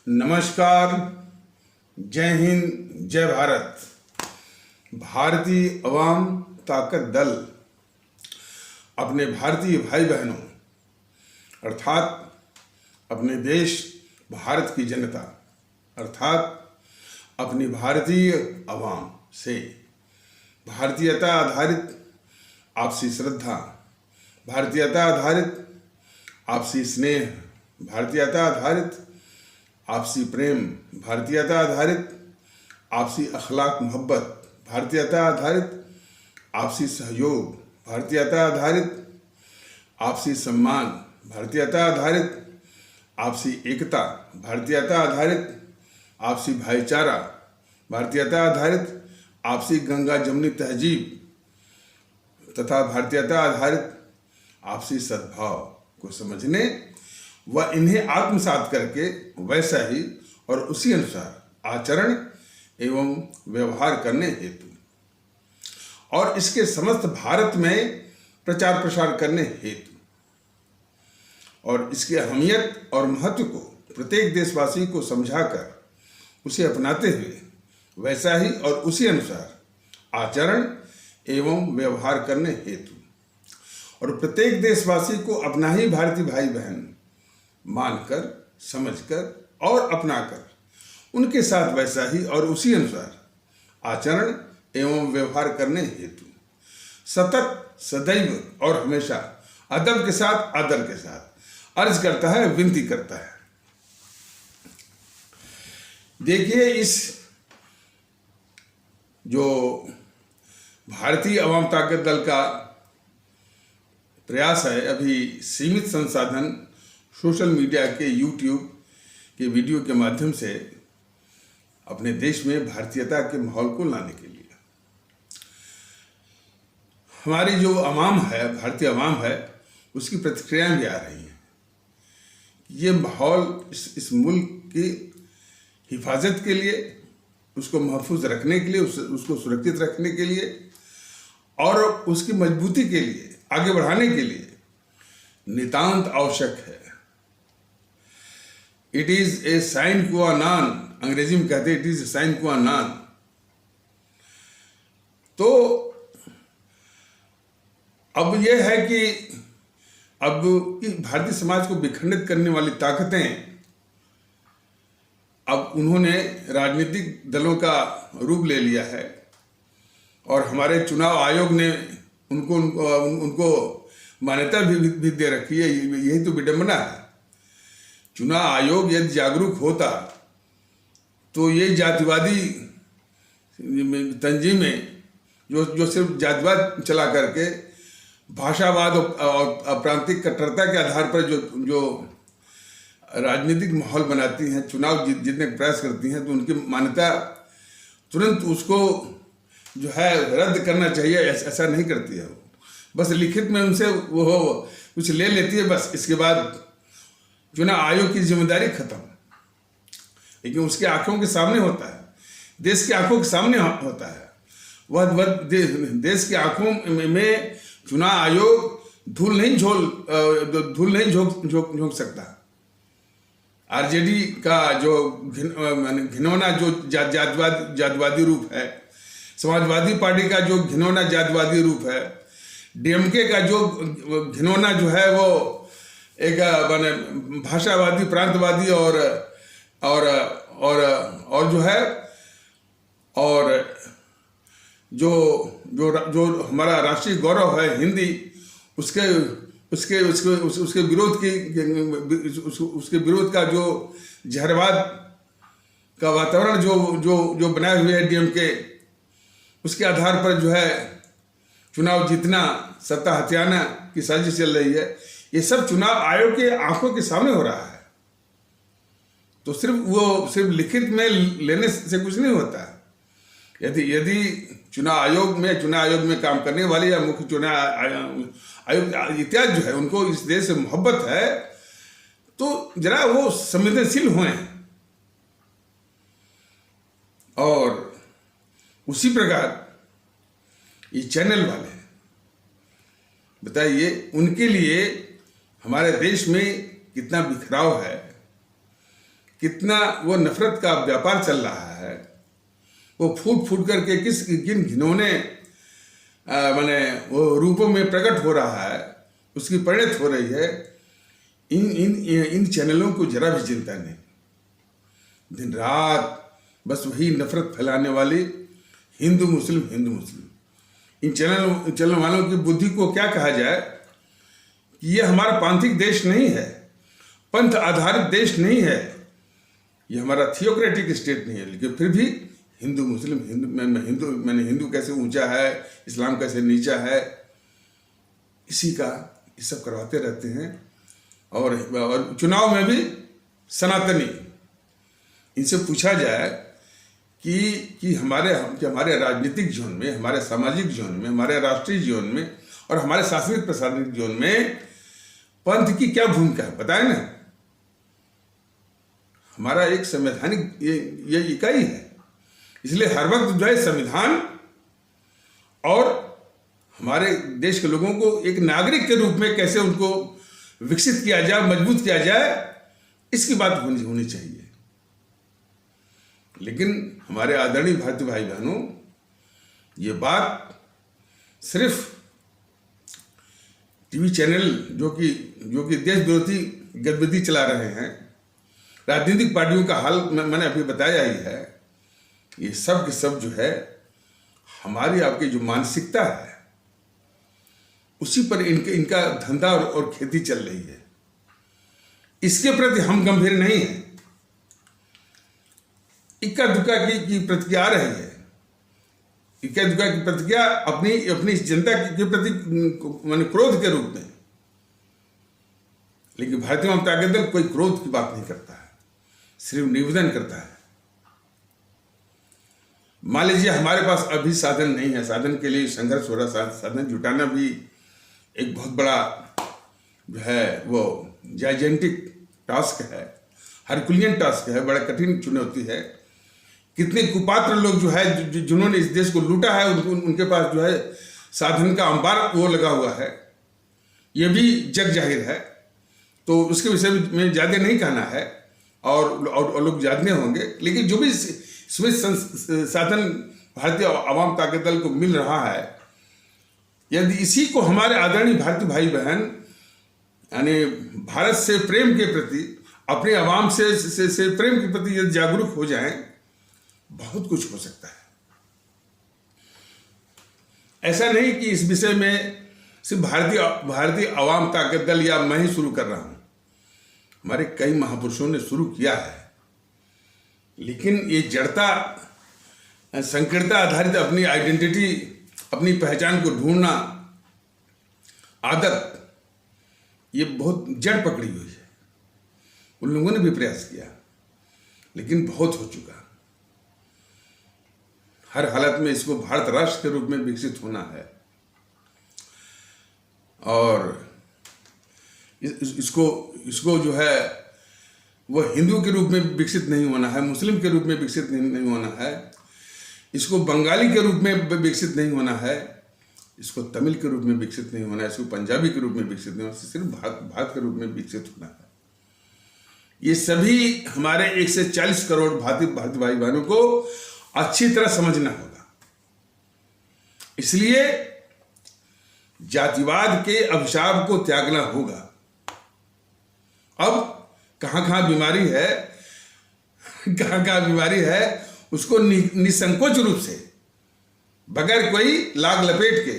नमस्कार, जय हिंद, जय भारत। भारतीय अवाम ताकत दल अपने भारतीय भाई बहनों अर्थात अपने देश भारत की जनता अर्थात अपनी भारतीय अवाम से भारतीयता आधारित आपसी श्रद्धा, भारतीयता आधारित आपसी स्नेह, भारतीयता आधारित आपसी प्रेम, भारतीयता आधारित आपसी अखलाक मोहब्बत, भारतीयता आधारित आपसी सहयोग, भारतीयता आधारित आपसी सम्मान, भारतीयता आधारित आपसी एकता, भारतीयता आधारित आपसी भाईचारा, भारतीयता आधारित आपसी गंगा जमुनी तहजीब तथा भारतीयता आधारित आपसी सद्भाव को समझने व इन्हें आत्मसात करके वैसा ही और उसी अनुसार आचरण एवं व्यवहार करने हेतु और इसके समस्त भारत में प्रचार प्रसार करने हेतु और इसकी अहमियत और महत्व को प्रत्येक देशवासी को समझाकर उसे अपनाते हुए वैसा ही और उसी अनुसार आचरण एवं व्यवहार करने हेतु और प्रत्येक देशवासी को अपना ही भारतीय भाई बहन मानकर, समझकर और अपनाकर उनके साथ वैसा ही और उसी अनुसार आचरण एवं व्यवहार करने हेतु सतत, सदैव और हमेशा अदब के साथ, आदर के साथ अर्ज करता है, विनती करता है। देखिए, इस जो भारतीय अवाम ताकत दल का प्रयास है, अभी सीमित संसाधन सोशल मीडिया के यूट्यूब के वीडियो के माध्यम से अपने देश में भारतीयता के माहौल को लाने के लिए हमारी जो अवाम है, भारतीय अवाम है, उसकी प्रतिक्रियाएं भी आ रही हैं। ये माहौल इस मुल्क की हिफाजत के लिए, उसको महफूज रखने के लिए, उसको सुरक्षित रखने के लिए और उसकी मजबूती के लिए, आगे बढ़ाने के लिए नितांत आवश्यक है। इट इज ए साइन क्वा नॉन, अंग्रेजी में कहते हैं इट इज ए साइन क्वा नॉन। तो अब यह है कि अब भारतीय समाज को विखंडित करने वाली ताकतें अब उन्होंने राजनीतिक दलों का रूप ले लिया है और हमारे चुनाव आयोग ने उनको मान्यता भी दे रखी है। यही तो विडंबना है। चुनाव आयोग यदि जागरूक होता तो ये जातिवादी तंजीमें जो सिर्फ जातिवाद चला करके भाषावाद और प्रांतिक कट्टरता के आधार पर जो राजनीतिक माहौल बनाती हैं, चुनाव जीतने का प्रयास करती हैं, तो उनकी मान्यता तुरंत उसको जो है रद्द करना चाहिए, ऐसा नहीं करती है। बस लिखित में उनसे वो कुछ ले लेती है, बस इसके बाद चुनाव आयोग की जिम्मेदारी खत्म। लेकिन उसके आंखों के सामने होता है, देश की आंखों के सामने होता है, वह देश की आंखों में चुनाव आयोग धूल नहीं झोंक सकता। आरजेडी का जो घिनौना जो जातिवादी रूप है, समाजवादी पार्टी का जो घिनौना जातिवादी रूप है, डीएमके का जो घिनौना जो है वो एक माने भाषावादी, प्रांतवादी और जो है और जो हमारा राष्ट्रीय गौरव है हिंदी, उसके विरोध का जो जहरवाद का वातावरण जो बनाए हुए है डीएमके, उसके आधार पर जो है चुनाव जीतना, सत्ता हथियाना की साजिश चल रही है। ये सब चुनाव आयोग के आंखों के सामने हो रहा है। तो सिर्फ लिखित में लेने से कुछ नहीं होता। यदि चुनाव आयोग में काम करने वाले या मुख्य चुनाव आयोग इत्यादि जो है उनको इस देश से मोहब्बत है, तो जरा वो संवेदनशील हुए। और उसी प्रकार ये चैनल वाले बताइए, उनके लिए हमारे देश में कितना बिखराव है, कितना वो नफरत का व्यापार चल रहा है, वो फूट फूट करके किन घिनौने माने वो रूपों में प्रकट हो रहा है, उसकी परिणत हो रही है। इन चैनलों को जरा भी चिंता नहीं, दिन रात बस वही नफरत फैलाने वाली हिंदू मुस्लिम। इन चैनल वालों की बुद्धि को क्या कहा जाए कि ये हमारा पांथिक देश नहीं है, पंथ आधारित देश नहीं है, ये हमारा थियोक्रेटिक स्टेट नहीं है, लेकिन फिर भी हिंदू कैसे ऊंचा है, इस्लाम कैसे नीचा है, इसी का ये सब करवाते रहते हैं। और चुनाव में भी सनातनी, इनसे पूछा जाए कि हमारे राजनीतिक जीवन में, हमारे सामाजिक जीवन में, हमारे राष्ट्रीय जीवन में और हमारे शासनिक प्रशासनिक जीवन में पंथ की क्या भूमिका है, बताएं ना। हमारा एक संवैधानिक ये इकाई है, इसलिए हर वक्त जो है संविधान और हमारे देश के लोगों को एक नागरिक के रूप में कैसे उनको विकसित किया जाए, मजबूत किया जाए, इसकी बात होनी चाहिए। लेकिन हमारे आदरणीय भारतीय भाई बहनों, ये बात सिर्फ टीवी चैनल जो कि देश विरोधी गतिविधि चला रहे हैं, राजनीतिक पार्टियों का हाल मैंने अभी बताया ही है, ये सब के सब जो है हमारी आपकी जो मानसिकता है उसी पर इनका धंधा और खेती चल रही है। इसके प्रति हम गंभीर नहीं हैं। इक्का दुक्का की प्रतिक्रिया आ रही है, इक्का दुक्का की प्रतिक्रिया अपनी जनता के प्रति माने क्रोध के रूप में, लेकिन भारतीय जनता दल कोई क्रोध की बात नहीं करता है, सिर्फ निवेदन करता है। मान लीजिए हमारे पास अभी साधन नहीं है, साधन के लिए संघर्ष हो रहा, साधन जुटाना भी एक बहुत बड़ा जो है वो जाइजेंटिक टास्क है, हरकुलियन टास्क है, बड़ा कठिन चुनौती है। कितने कुपात्र लोग जो है जिन्होंने इस देश को लूटा है, उनके पास जो है साधन का अंबार वो लगा हुआ है, ये भी जग जाहिर है। तो उसके विषय में ज़्यादा नहीं कहना है और लोग जानने होंगे, लेकिन जो भी इसमें साधन भारतीय आवाम ताकत दल को मिल रहा है, यदि इसी को हमारे आदरणीय भारतीय भाई बहन यानी भारत से प्रेम के प्रति, अपने आवाम से प्रेम के प्रति यदि जागरूक हो जाएं, बहुत कुछ हो सकता है। ऐसा नहीं कि इस विषय में सिर्फ भारतीय आवाम ताकत दल या मैं ही शुरू कर रहा हूं, हमारे कई महापुरुषों ने शुरू किया है, लेकिन ये जड़ता, संकीर्णता आधारित अपनी आइडेंटिटी, अपनी पहचान को ढूंढना आदत, ये बहुत जड़ पकड़ी हुई है। उन लोगों ने भी प्रयास किया, लेकिन बहुत हो चुका। हर हालत में इसको भारत राष्ट्र के रूप में विकसित होना है और इसको जो है वो हिंदू के रूप में विकसित नहीं होना है, मुस्लिम के रूप में विकसित नहीं होना है, इसको बंगाली के रूप में विकसित नहीं होना है, इसको तमिल के रूप में विकसित नहीं होना है, इसको पंजाबी के रूप में विकसित नहीं होना है, सिर्फ भारत के रूप में विकसित होना है। ये सभी हमारे 140 करोड़ भारतीय भाई बहनों को अच्छी तरह समझना होगा। इसलिए जातिवाद के अभिशाप को त्यागना होगा। अब कहां बीमारी है, कहां बीमारी है, उसको निसंकोच रूप से, बगैर कोई लाग लपेट के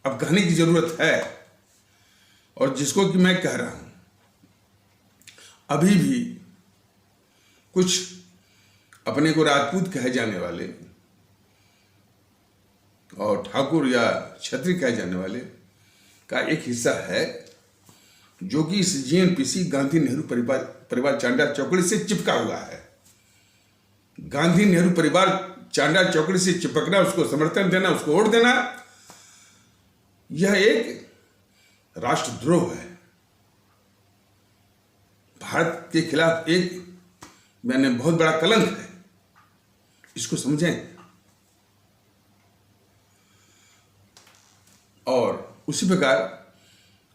अब कहने की जरूरत है। और जिसको कि मैं कह रहा हूं, अभी भी कुछ अपने को राजपूत कहे जाने वाले और ठाकुर या क्षत्रिय कहे जाने वाले का एक हिस्सा है जो कि इस जीएनपीसी गांधी नेहरू परिवार चांडा चौकड़ी से चिपका हुआ है। गांधी नेहरू परिवार चांडा चौकड़ी से चिपकना, उसको समर्थन देना, उसको वोट देना, यह एक राष्ट्रद्रोह है। भारत के खिलाफ एक बहुत बड़ा कलंक है, इसको समझें। और उसी प्रकार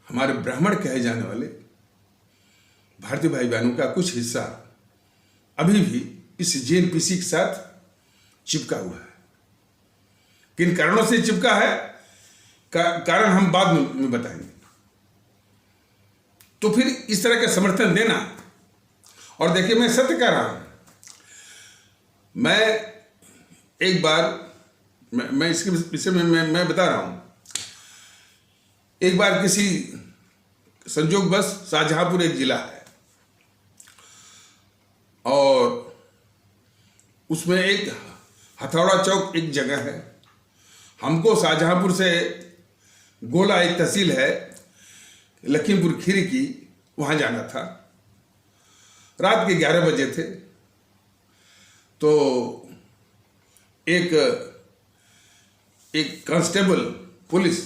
हमारे ब्राह्मण कहे जाने वाले भारतीय भाई बहनों का कुछ हिस्सा अभी भी इस जेएनपीसी के साथ चिपका हुआ है। किन कारणों से चिपका है, कारण हम बाद में बताएंगे। तो फिर इस तरह का समर्थन देना, और देखिए मैं सत्य कह रहा हूं, मैं एक बार मैं इसके विषय में मैं बता रहा हूं। एक बार किसी संजोग बस शाहजहांपुर एक जिला है और उसमें एक हथौड़ा चौक एक जगह है। हमको शाहजहांपुर से गोला एक तहसील है लखीमपुर खीरी की, वहां जाना था। रात के 11 बजे थे। तो एक कांस्टेबल पुलिस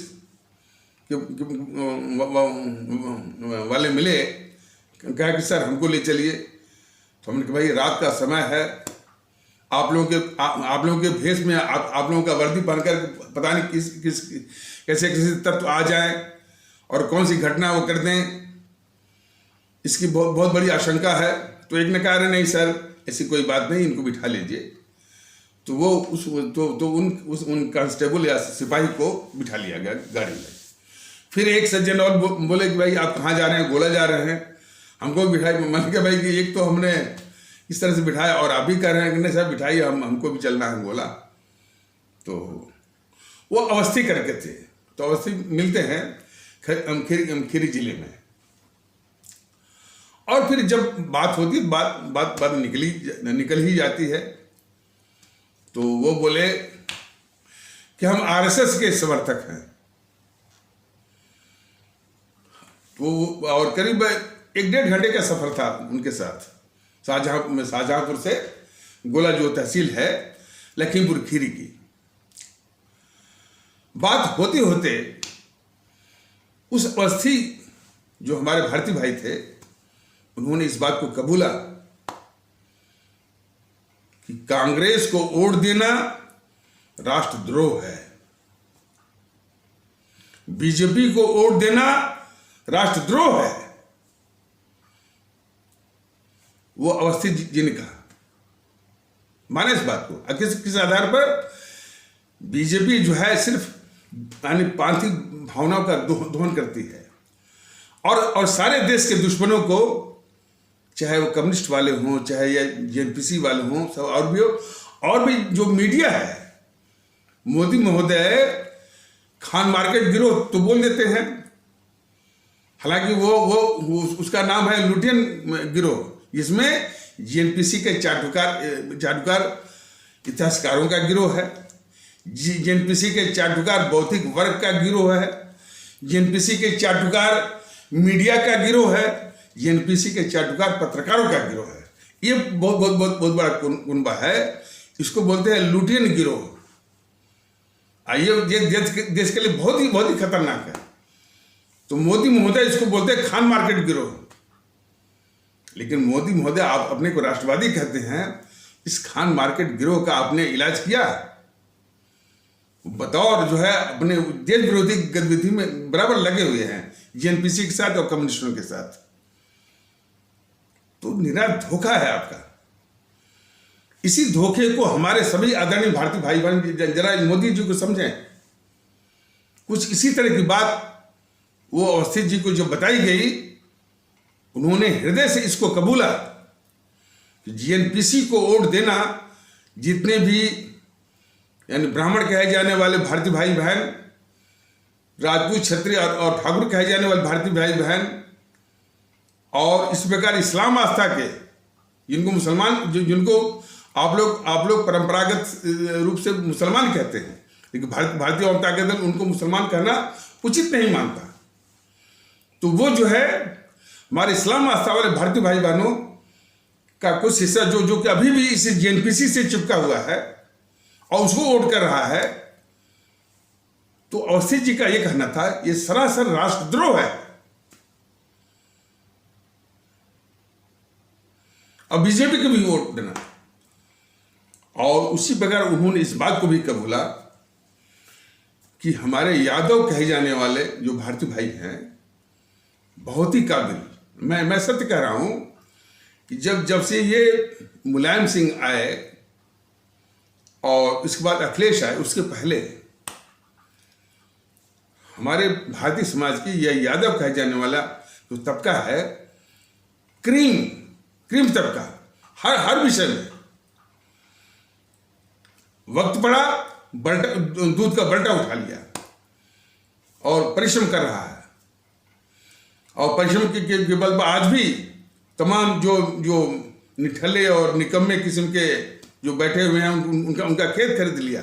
वाले मिले, कहा कि सर हमको ले चलिए। तो हमने कहा भाई रात का समय है, आप लोगों के भेष में आप लोगों का वर्दी पहनकर पता नहीं कैसे तत्व आ जाए और कौन सी घटना वो कर दें, इसकी बहुत बड़ी आशंका है। तो एक ने कहा अरे नहीं सर ऐसी कोई बात नहीं, इनको बिठा लीजिए। तो वो उन कांस्टेबल या सिपाही को बिठा लिया गया गाड़ी में। फिर एक सज्जन और बोले कि भाई आप कहाँ जा रहे हैं, गोला जा रहे हैं, हमको बिठाई। मैंने कहा भाई कि एक तो हमने इस तरह से बिठाया और आप भी कह रहे हैं कि नहीं सर बिठाइए, हमको भी चलना है गोला। तो वो अवस्थी करके थे, तो अवस्थी मिलते हैं खीरी जिले में। और फिर जब बात होती बात निकल ही जाती है। तो वो बोले कि हम आरएसएस के समर्थक हैं। तो और करीब 1-1.5 घंटे का सफर था उनके साथ शाहजहांपुर से गोला जो तहसील है लखीमपुर खीरी की। बात होते होते उस अवस्थी जो हमारे भारतीय भाई थे, उन्होंने इस बात को कबूला कि कांग्रेस को वोट देना राष्ट्रद्रोह है, बीजेपी को वोट देना राष्ट्रद्रोह है। वो अवस्थी जी ने कहा, माने इस बात को। किस आधार पर? बीजेपी जो है सिर्फ पांथी भावनाओं का दोहन करती है और सारे देश के दुश्मनों को, चाहे वो कम्युनिस्ट वाले हों, चाहे या जेएनपीसी वाले हों, सब और भी जो मीडिया है, मोदी महोदय खान मार्केट गिरोह तो बोल देते हैं, हालांकि वो उसका नाम है लुटियन गिरोह, जिसमें जेएनपीसी के चाटुकार इतिहासकारों का गिरोह है, जेएनपीसी के चाटुकार बौद्धिक वर्ग का गिरोह है, जेएनपीसी के चाटुकार मीडिया का गिरोह है, जेएनपीसी के चाटुकार पत्रकारों का गिरोह है। ये बहुत बड़ा कुनबा है। इसको बोलते हैं लुटियन गिरोह। ये देश के लिए बहुत ही खतरनाक है। तो मोदी महोदय इसको बोलते हैं खान मार्केट गिरोह। लेकिन मोदी महोदय आप अपने को राष्ट्रवादी कहते हैं, इस खान मार्केट गिरोह का आपने इलाज किया? बतौर जो है अपने देश विरोधी गतिविधि में बराबर लगे हुए हैं जेएनपीसी के साथ और कम्युनिस्टों के साथ। तो निरा धोखा है आपका। इसी धोखे को हमारे सभी आदरणीय भारतीय भाई बहन जरा मोदी जी को समझें। कुछ इसी तरह की बात वो अवस्थी जी को जो बताई गई, उन्होंने हृदय से इसको कबूला कि जेएनपीसी को वोट देना, जितने भी यानी ब्राह्मण कहे जाने वाले भारतीय भाई बहन, राजपूत क्षत्रिय और ठाकुर कहे जाने वाले भारतीय भाई बहन, और इस प्रकार इस्लाम आस्था के जिनको मुसलमान जिनको आप लोग परंपरागत रूप से मुसलमान कहते हैं, लेकिन भारतीय जनता दल उनको मुसलमान कहना उचित नहीं मानता। तो वो जो है हमारे इस्लाम आस्था वाले भारतीय भाई बहनों का कुछ हिस्सा जो कि अभी भी इस जेएनपीसी से चिपका हुआ है और उसको वोट कर रहा है। तो अवस्थी जी का ये कहना था, ये सरासर राष्ट्रद्रोह है। अब बीजेपी को भी वोट देना। और उसी प्रकार उन्होंने इस बात को भी कबूला कि हमारे यादव कहे जाने वाले जो भारतीय भाई हैं बहुत ही काबिल, मैं सत्य कह रहा हूं, कि जब से ये मुलायम सिंह आए और उसके बाद अखिलेश आए, उसके पहले हमारे भारतीय समाज की यह यादव कहा जाने वाला जो तबका है, क्रीम तबका, हर विषय में वक्त पड़ा दूध का बल्टा उठा लिया और परिश्रम कर रहा है। और परिश्रम के बल पर आज भी तमाम जो निठल्ले और निकम्मे किस्म के जो बैठे हुए हैं उनका खेत खरीद लिया,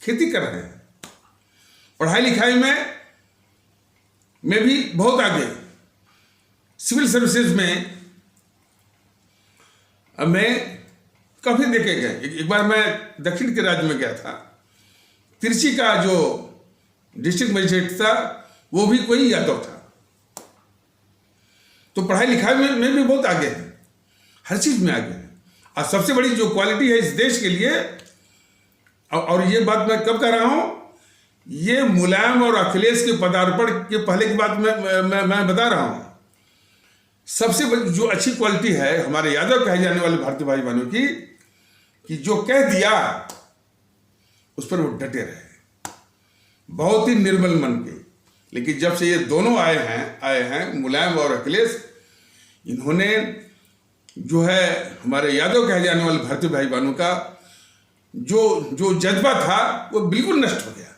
खेती कर रहे हैं। पढ़ाई लिखाई में भी बहुत आगे। सिविल सर्विसेज में मैं काफी देखे गए। एक बार मैं दक्षिण के राज्य में गया था, तिरची का जो डिस्ट्रिक्ट मजिस्ट्रेट था वो भी कोई यादव था। तो पढ़ाई लिखाई में भी बहुत आगे है, हर चीज में आगे है। और सबसे बड़ी जो क्वालिटी है इस देश के लिए, और ये बात मैं कब कह रहा हूं, ये मुलायम और अखिलेश के पदार्पण के पहले की बात मैं बता रहा हूं। सबसे बड़ी जो अच्छी क्वालिटी है हमारे यादव कहे जाने वाले भारतीय भाई बहनों की, कि जो कह दिया उस पर वो डटे रहे, बहुत ही निर्मल मन के। लेकिन जब से ये दोनों आए हैं मुलायम और अखिलेश, इन्होंने जो है हमारे यादव कहे जाने वाले भारतीय भाई बहनों का जो जज्बा था वो बिल्कुल नष्ट हो गया।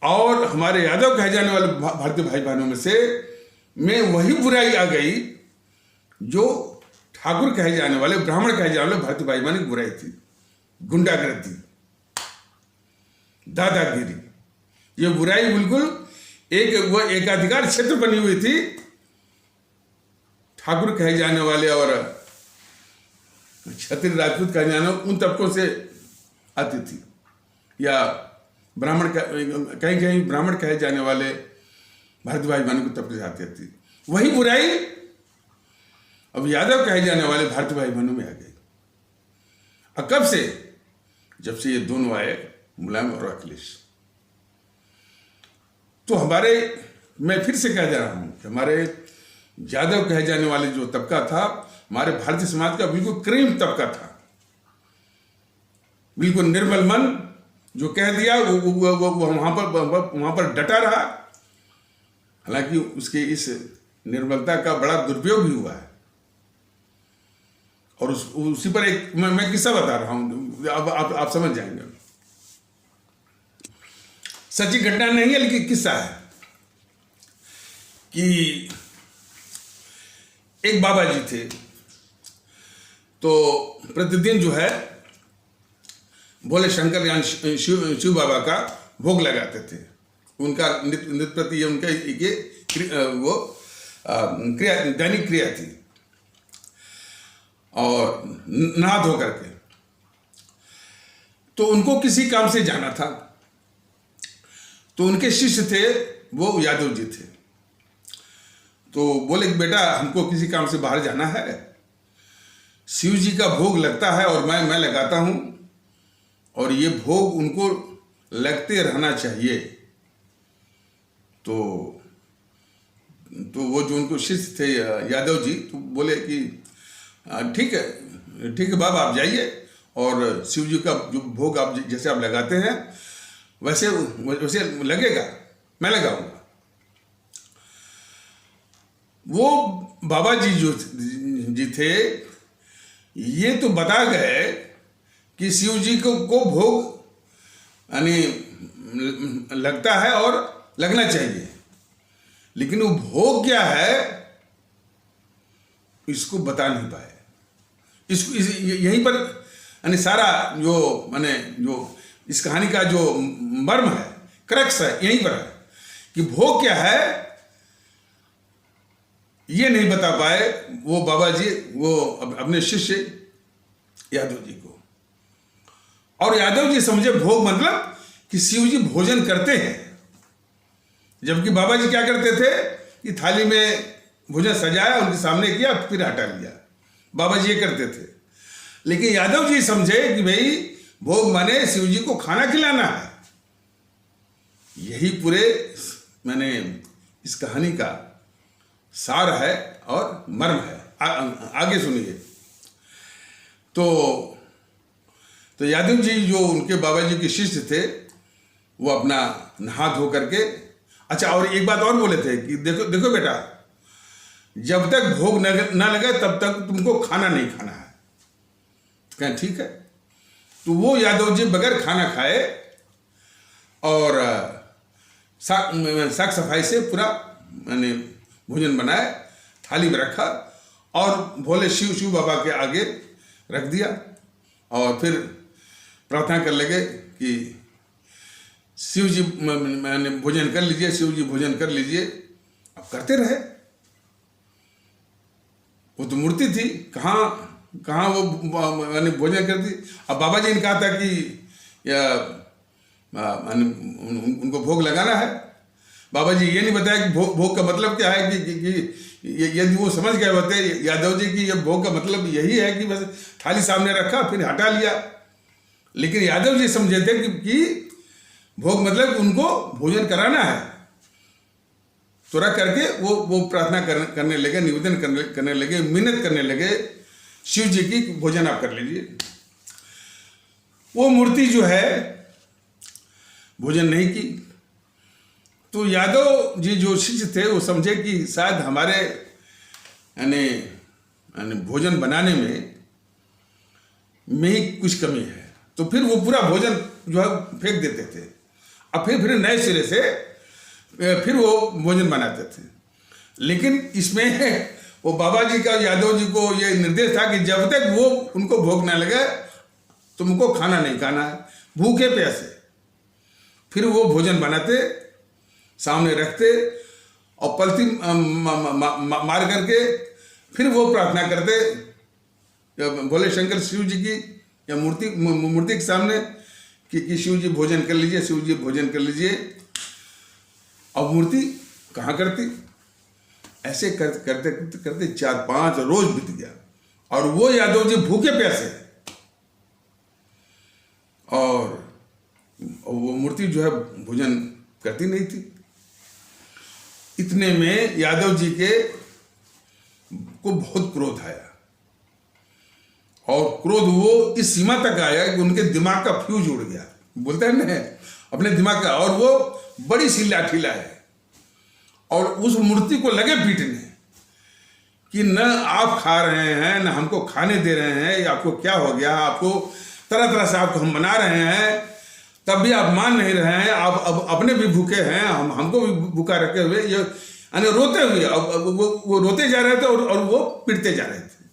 और हमारे यादव कहे जाने वाले भारतीय भाई बहनों में वही बुराई आ गई जो ठाकुर कहे जाने वाले, ब्राह्मण कहे जाने वाले भारतीय भाई बहनों की बुराई थी, गुंडागर्दी, दादागिरी। ये बुराई बिल्कुल वो एकाधिकार क्षेत्र बनी हुई थी, ठाकुर कहे जाने वाले और क्षत्रिय राजपूत कहे जाने उन तबकों से आती थी, या ब्राह्मण कहीं ब्राह्मण कहे जाने वाले भारतीय भाई बहनों को तबके से आती थी। वही बुराई अब यादव कहे जाने वाले भारतीय भाई बहनों में आ गई। और कब से? जब से ये दोनों आए, मुलायम और अखिलेश। तो मैं फिर से कह जा रहा हूं कि हमारे यादव कहे जाने वाले जो तबका था, हमारे भारतीय समाज का बिल्कुल क्रीम तबका था, बिल्कुल निर्मल मन, जो कह दिया वो वहां पर डटा रहा। हालांकि उसके इस निर्मलता का बड़ा दुरुपयोग भी हुआ है। और उसी पर एक मैं किस्सा बता रहा हूं, अब आप समझ जाएंगे। सच्ची घटना नहीं है लेकिन किस्सा है कि एक बाबा जी थे, तो प्रतिदिन जो है भोले शंकर यानी शिव बाबा का भोग लगाते थे। उनका नित्य प्रति उनका वो क्रिया, दैनिक क्रिया थी। और नहा धो करके तो उनको किसी काम से जाना था, तो उनके शिष्य थे वो यादव जी थे। तो बोले कि बेटा हमको किसी काम से बाहर जाना है, शिव जी का भोग लगता है और मैं लगाता हूं, और ये भोग उनको लगते रहना चाहिए। तो वो जो उनको शिष्य थे यादव जी, तो बोले कि ठीक है बाबा, आप जाइए और शिव जी का जो भोग आप जैसे आप लगाते हैं वैसे लगेगा, मैं लगाऊंगा। वो बाबा जी जो जी थे, ये तो बता गए कि शिव जी को भोग यानी लगता है और लगना चाहिए, लेकिन वो भोग क्या है इसको बता नहीं पाए। इसको यहीं पर यानी सारा जो इस कहानी का जो मर्म है, क्रक्स है, यहीं पर है कि भोग क्या है ये नहीं बता पाए वो बाबा जी, वो अपने शिष्य यादव जी को। और यादव जी समझे भोग मतलब कि शिव जी भोजन करते हैं, जबकि बाबा जी क्या करते थे कि थाली में भोजन सजाया, उनके सामने किया, फिर हटा लिया। बाबा जी ये करते थे। लेकिन यादव जी समझे कि भाई भोग माने शिव जी को खाना खिलाना है। यही पूरे इस कहानी का सार है और मर्म है। आगे सुनिए। तो यादव जी जो उनके बाबा जी के शिष्य थे, वो अपना नहा धो करके, अच्छा और एक बात और बोले थे कि देखो देखो बेटा, जब तक भोग न लगे तब तक तुमको खाना नहीं खाना है। कहें ठीक है। तो वो यादव जी बगैर खाना खाए और साफ सफाई से पूरा मैंने भोजन बनाए, थाली में रखा और भोले शिव बाबा के आगे रख दिया और फिर प्रार्थना कर लगे कि शिव जी मैंने भोजन कर लीजिए, शिव जी भोजन कर लीजिए। अब करते रहे। वो तो मूर्ति थी, कहाँ वो मैंने भोजन करती। अब बाबा जी ने कहा था कि उनको भोग लगाना है। बाबा जी ये नहीं बताया कि भोग का मतलब क्या है, कि यदि वो समझ गए होते यादव जी की ये भोग का मतलब यही है कि बस थाली सामने रखा फिर हटा लिया, लेकिन यादव जी समझे थे कि भोग मतलब उनको भोजन कराना है। तो रख करके वो प्रार्थना करने लगे, निवेदन करने लगे, मिन्नत करने लगे शिव जी की, भोजन आप कर लीजिए। वो मूर्ति जो है भोजन नहीं की। तो यादव जी जो शिष्य थे वो समझे कि शायद हमारे यानी भोजन बनाने में ही कुछ कमी है। तो फिर वो पूरा भोजन जो है फेंक देते थे और फिर नए सिरे से फिर वो भोजन बनाते थे। लेकिन इसमें वो बाबा जी का यादव जी को ये निर्देश था कि जब तक वो उनको भोग ना लगे तुमको खाना नहीं खाना है, भूखे प्यासे। फिर वो भोजन बनाते, सामने रखते और पलती मार करके फिर वो प्रार्थना करते भोले शंकर शिव जी की या मूर्ति के सामने कि शिव जी भोजन कर लीजिए, शिव जी भोजन कर लीजिए। अब मूर्ति कहाँ करती। ऐसे करते करते 4-5 रोज बीत गया और वो यादव जी भूखे प्यासे और वो मूर्ति जो है भोजन करती नहीं थी। इतने में यादव जी को बहुत क्रोध आया और क्रोध वो इस सीमा तक आया कि उनके दिमाग का फ्यूज उड़ गया, बोलते हैं ना अपने दिमाग का, और वो बड़ी सी लाठी लाए और उस मूर्ति को लगे पीटने कि न आप खा रहे हैं न हमको खाने दे रहे हैं, आपको क्या हो गया, आपको तरह तरह से आपको हम मना रहे हैं तब भी आप मान नहीं रहे हैं, आप अब अपने भी भूखे हैं, हमको भी भूखा रखे हुए, ये यानी रोते हुए अब वो रोते जा रहे थे और वो पीटते जा रहे थे।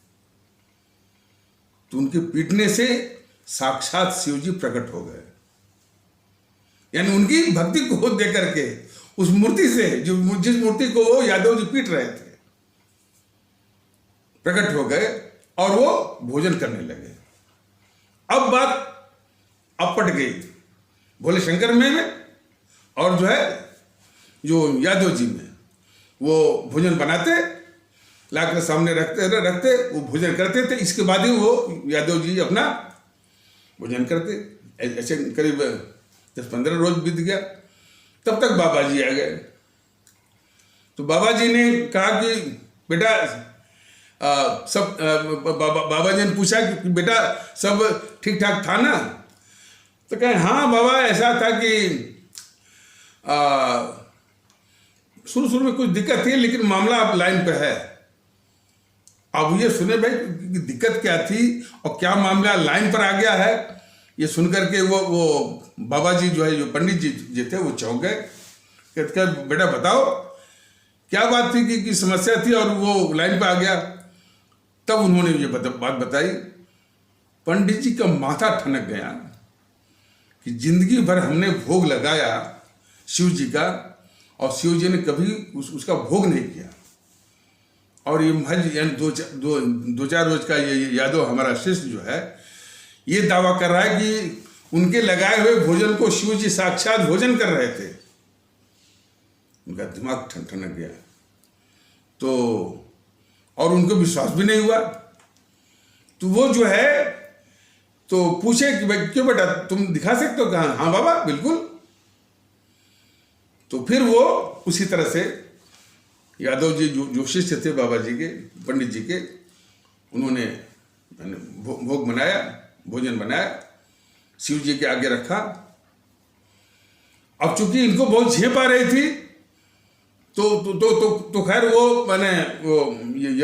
तो उनके पीटने से साक्षात शिव जी प्रकट हो गए, यानी उनकी भक्ति को देख करके उस मूर्ति से जिस मूर्ति को वो यादव जी पीट रहे थे प्रकट हो गए और वो भोजन करने लगे। अब बात पट गई भोले शंकर में और जो है जो यादव जी में। वो भोजन बनाते, लाकर सामने रखते वो भोजन करते थे। इसके बाद ही वो यादव जी अपना भोजन करते। ऐसे करीब 10-15 रोज बीत गया। तब तक बाबा जी आ गए। तो बाबा जी ने कहा कि बेटा बाबा जी ने पूछा कि बेटा सब ठीक ठाक था ना। तो कहे हाँ बाबा, ऐसा था कि शुरू में कुछ दिक्कत थी लेकिन मामला अब लाइन पे है। अब ये सुने भाई कि दिक्कत क्या थी और क्या मामला लाइन पर आ गया है। ये सुनकर के वो बाबा जी जो है, जो पंडित जी थे, वो चौंक गए। कहते बेटा बताओ क्या बात थी कि समस्या थी और वो लाइन पे आ गया। तब उन्होंने ये बात बताई। पंडित जी का माथा ठनक गया कि जिंदगी भर हमने भोग लगाया शिव जी का और शिव जी ने कभी उसका भोग नहीं किया। और ये महज यानी दो चार रोज का ये यादव हमारा शिष्य जो है ये दावा कर रहा है कि उनके लगाए हुए भोजन को शिव जी साक्षात भोजन कर रहे थे। उनका दिमाग ठनक गया। तो और उनको विश्वास भी नहीं हुआ। तो वो जो है तो पूछे कि भाई क्यों बेटा तुम दिखा सकते हो? कहा हाँ बाबा बिल्कुल। तो फिर वो उसी तरह से यादव जी जो शिष्य थे बाबा जी के, पंडित जी के, उन्होंने भोग बनाया, भोजन बनाया, शिव जी के आगे रखा। अब चूंकि इनको बहुत झेप आ रही थी तो खैर वो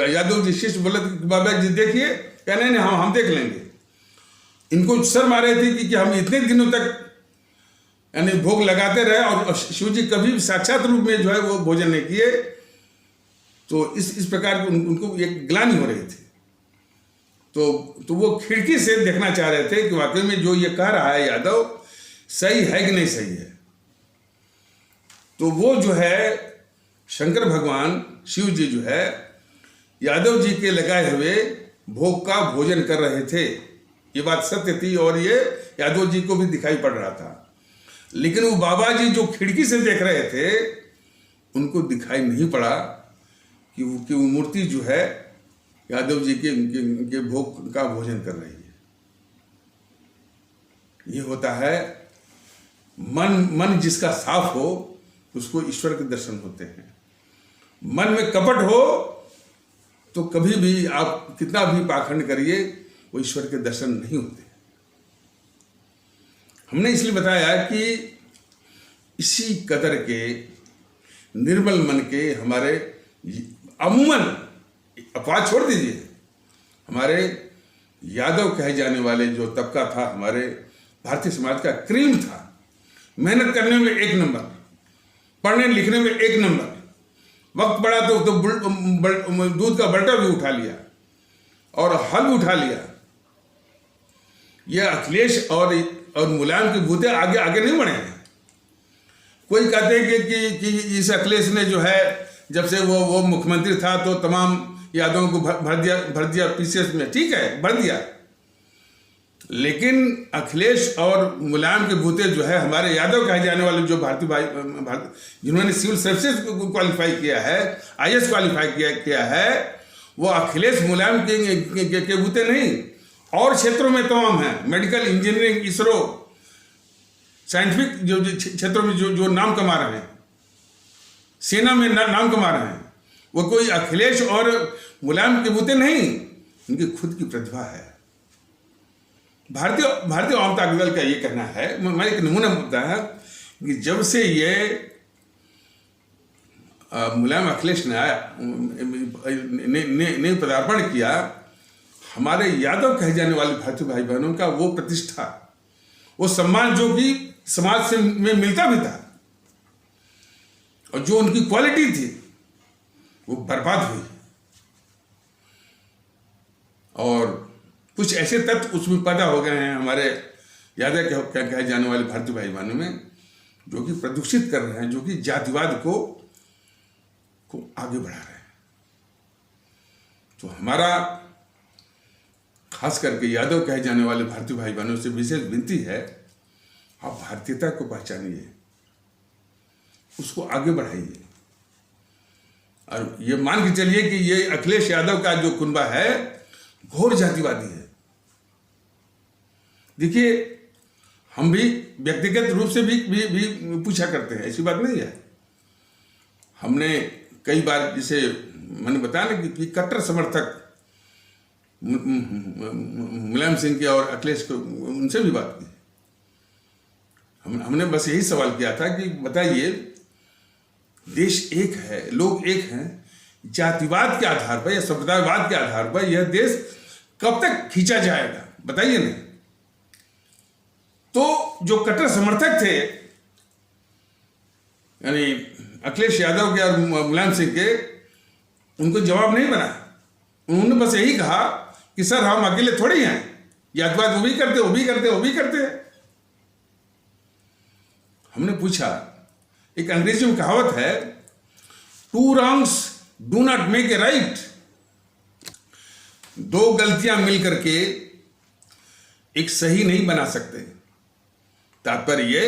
यादव जी शिष्य बोले बाबा जी देखिए, क्या नहीं हम देख लेंगे। इनको शर्म आ रही थी कि हम इतने दिनों तक यानी भोग लगाते रहे और शिव जी कभी साक्षात रूप में जो है वो भोजन नहीं किए, तो इस प्रकार की उनको एक ग्लानि हो रही थी। तो वो खिड़की से देखना चाह रहे थे कि वाकई में जो ये कह रहा है यादव सही है कि नहीं सही है। तो वो जो है शंकर भगवान शिव जी जो है यादव जी के लगाए हुए भोग का भोजन कर रहे थे। ये बात सत्य थी और ये यादव जी को भी दिखाई पड़ रहा था। लेकिन वो बाबा जी जो खिड़की से देख रहे थे उनको दिखाई नहीं पड़ा कि वो मूर्ति जो है यादव जी के भोग का भोजन कर रही है। ये होता है मन जिसका साफ हो उसको ईश्वर के दर्शन होते हैं। मन में कपट हो तो कभी भी आप कितना भी पाखंड करिए वो ईश्वर के दर्शन नहीं होते। हमने इसलिए बताया कि इसी कदर के निर्मल मन के हमारे अमूमन, अपवाद छोड़ दीजिए, हमारे यादव कहे जाने वाले जो तबका था हमारे भारतीय समाज का क्रीम था। मेहनत करने में एक नंबर, पढ़ने लिखने में एक नंबर, वक्त पड़ा तो दूध का बल्टा भी उठा लिया और हल भी उठा लिया। यह अखिलेश और मुलायम के बूते आगे नहीं बढ़े हैं। कोई कहते हैं कि इस अखिलेश ने जो है जब से वो मुख्यमंत्री था तो तमाम यादवों को भर दिया पीसीएस में। ठीक है, भर दिया, लेकिन अखिलेश और मुलायम के बूते जो है हमारे यादव कहे जाने वाले जो भारतीय भाई जिन्होंने सिविल सर्विसेज को क्वालिफाई किया है, आईएएस क्वालिफाई किया है, वो अखिलेश मुलायम के बूते नहीं, और क्षेत्रों में तमाम हैं। मेडिकल, इंजीनियरिंग, इसरो, साइंटिफिक जो क्षेत्रों में जो नाम कमा रहे हैं, सेना में नाम कमा रहे हैं, वो कोई अखिलेश और मुलायम के बूते नहीं, उनकी खुद की प्रतिभा है। भारतीय आवाम ताकत दल का ये कहना है, मैं एक नमूना मुद्दा है कि जब से ये मुलायम अखिलेश ने आया ने पदार्पण किया, हमारे यादव कहे जाने वाले भारतीय भाई बहनों का वो प्रतिष्ठा, वो सम्मान जो कि समाज से में मिलता भी था और जो उनकी क्वालिटी थी वो बर्बाद हुई। और कुछ ऐसे तत्व उसमें पैदा हो गए हैं हमारे यादव कहे जाने वाले भारतीय भाई बहनों में, जो कि प्रदूषित कर रहे हैं, जो कि जातिवाद को आगे बढ़ा रहे हैं। तो हमारा खास करके यादव कहे जाने वाले भारतीय भाई बहनों से विशेष विनती है, आप भारतीयता को पहचानिए, उसको आगे बढ़ाइए और ये मान के चलिए कि ये अखिलेश यादव का जो कुनबा है घोर जातिवादी है। देखिए, हम भी व्यक्तिगत रूप से भी पूछा करते हैं, ऐसी बात नहीं है। हमने कई बार, जैसे मैंने बताया ना कि कट्टर समर्थक मुलायम सिंह के और अखिलेश को, उनसे भी बात की। हमने बस यही सवाल किया था कि बताइए, देश एक है, लोग एक हैं, जातिवाद के आधार पर या संप्रदायवाद के आधार पर यह देश कब तक खींचा जाएगा, बताइए ना। तो जो कट्टर समर्थक थे यानी अखिलेश यादव के और मुलायम सिंह के, उनको जवाब नहीं बना। उन्होंने बस यही कहा कि सर हम अकेले थोड़ी हैं, जातिवाद वो भी करते हैं। हमने पूछा, एक अंग्रेजी में कहावत है, 2 wrongs do not make a right। 2 गलतियां मिलकर के एक सही नहीं बना सकते। तात्पर्य ये